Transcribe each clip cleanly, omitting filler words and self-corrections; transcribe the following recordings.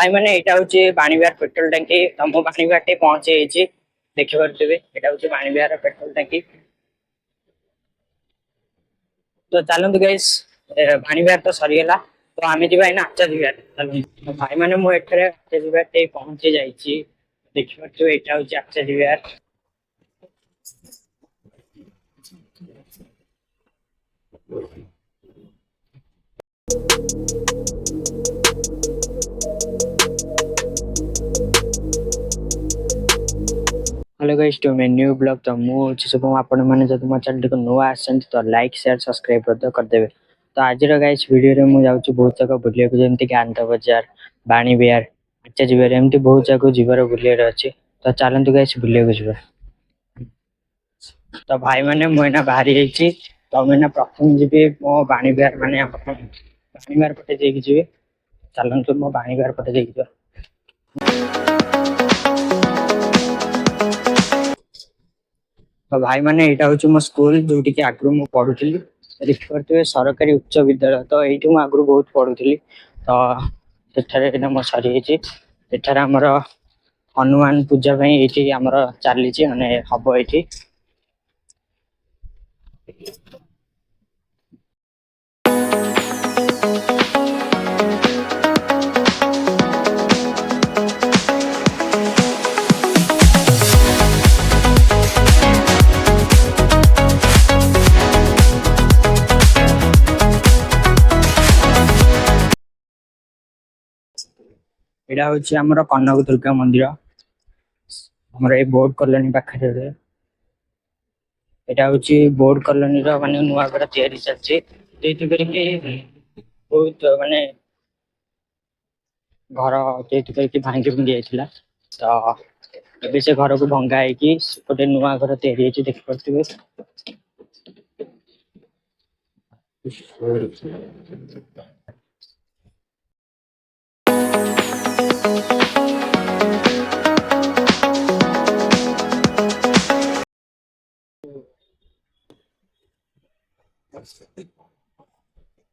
भाई मैंने यहाँ हूँ बाणीविहार पेट्रोल टांकी तो मो बाणीविहार टे पहुंचे देखी पारे यहाँ हूँ बाणीविहार पेट्रोल टांकी। तो चलते गाइस बाणीविहार तो सरीगला तो आम जी आचार्य विहार। तो भाई मैंने मुझे आचार्य विहार टे पहुंची जाइए देखी पारे यहाँ हूँ Acharya Vihar. Hello guys to my new blog. तो मुझे सब आपण मैंने जब मो चैनल को नुआ आसान तो लाइक शेयर सब्सक्राइब करदेवे। तो आज गाइस वीडियो में मुझे बहुत जगह बुलिया जमीक कि आनंद बजार बाणी विहार आचार्य विहार एमती बहुत जगह जीवार बुलियार अच्छे। तो चलते गाइस बुलिया जा। तो भाई मैंने मुझे बाहरी जाइए तो मुझे प्रथम जी मो बाणी विहार माने बाणी विहार पटे जाइए जी। चलते मो बाणी विहार पटे जाइए। तो भाई मैंने यहाँ हूँ मो स्कूल जो आगु मु पढ़ुली देखिए सरकारी उच्च विद्यालय। तो ये आगु बहुत पढ़ुली तो सेठारे मो सरी आमर हनुमान पूजा ये आमर चली हम ये। यहाँ हूँ आमर कनक दुर्गा मंदिर आमर ये बोर्ड कॉलोनी पाखे। यहाँ हूँ बोर्ड कॉलोनी माने नुआ घर तैयारी चलती बहुत माने घर जेहेतु भांगी भुंगी जाइए तो ये से घर को भंगा गोटे नुआ घर तैयारी देखी पारे।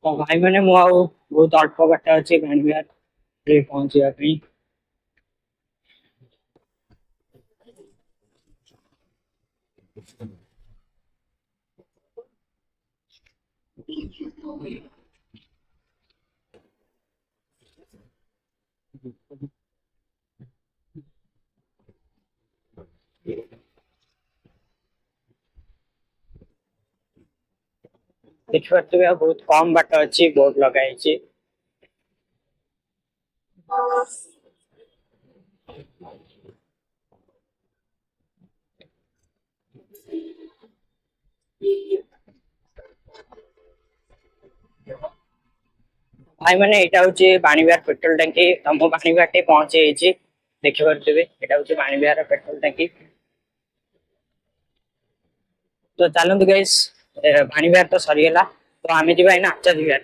तो भाई मैंने बहुत अल्प बाट अच्छे बाणीविहार पहुंचा। देखी पारे बहुत कम बाट अच्छी बोर्ड लगाई। भाई मैंने यहाँ हूँ बाणीविहार पेट्रोल टांकी तो मो बाणीविहार टे पहुंचे देखी पारे यहाँ हूँ बाणीविहार पेट्रोल टांकी। तो चलते गाइस बाणीविहार तो सरीगला तो आम जी आचार्य विहार।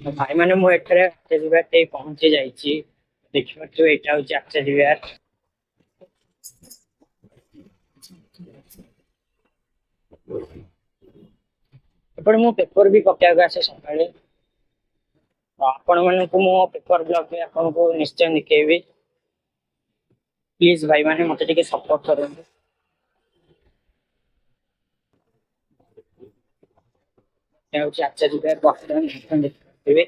भाई मैंने मु एठारे आचार्य विहार टे पहुंची जाइछि देखिपारथिबे एटा होछि आचार्य विहार एपटे मु पेपर भी पकेइବାକୁ आसे सकाळे तो आपण मानकु मो पेपर ब्लॉग में आपनको निश्चय दिखेबी प्लीज भाई माने मते टिके सपोर्ट करନ୍ତୁ ଏହା ହେଉଛି ଆଚାର୍ଯ୍ୟ ବିହାର ବର୍ତ୍ତମାନ ଦେଖିପାରିବେ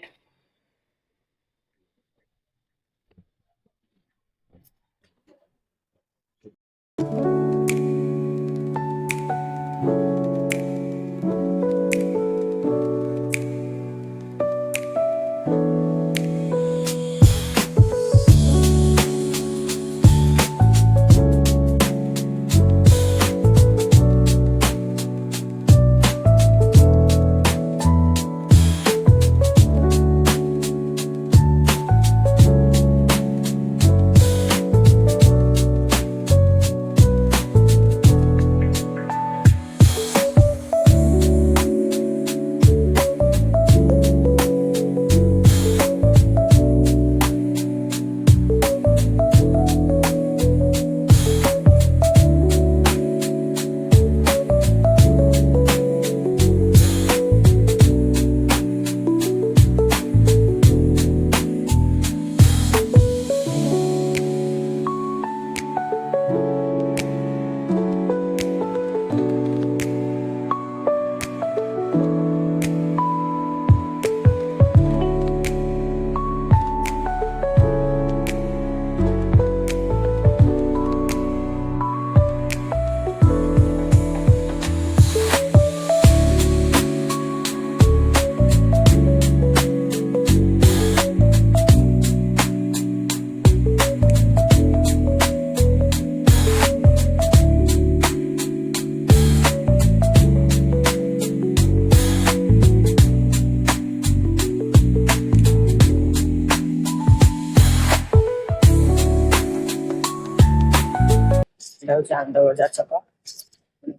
এটা হচ্ছে আনন্দবাজার চাপা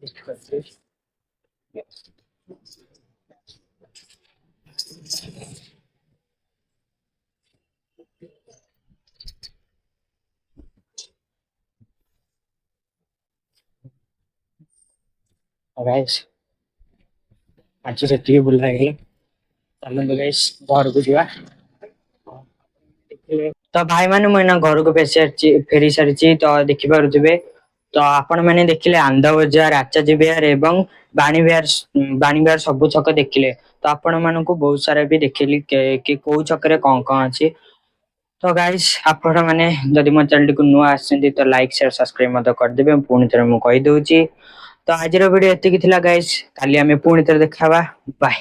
দেখতে गाइस आज ସେତିକି ବୁଲା ହେଇଗଲା ଚାଲନ୍ତୁ ଗାଇସ୍ ଘରକୁ ଯିବା ତ ଭାଇ ମାନେ ମୁଁ ଏଇନା ଘରକୁ ଫେରି ସାରିଛି ତ ଦେଖିପାରୁଥିବେ ତ ଆପଣ ମାନେ ଦେଖିଲେ ଆନନ୍ଦ ବଜାର ଆଚାର୍ଯ୍ୟ ବିହାର ଏବଂ ବାଣୀ ବିହାର ସବୁ ଛକ ଦେଖିଲେ ତ ଆପଣ ମାନଙ୍କୁ ବହୁତ ସାରା ବି ଦେଖେଇଲି କି କୋଉ ଛକରେ କଣ କଣ ଅଛି ତ ଗାଇସ୍ ଆପଣ ମାନେ ଯଦି ମୋ ଚ୍ୟାନେଲ କୁ ନୂଆ ଆସିଛନ୍ତି ତ ଲାଇକ୍ ସେୟାର ସବସ୍କ୍ରାଇବ ମଧ୍ୟ କରିଦେବେ ପୁଣି ଥରେ ମୁଁ କହିଦଉଛି ତ ଆଜିର ଭିଡିଓ ଏତିକି ଥିଲା ଗାଇସ୍ କାଲି ଆମେ ପୁଣି ଥରେ ଦେଖାବା ବାଏ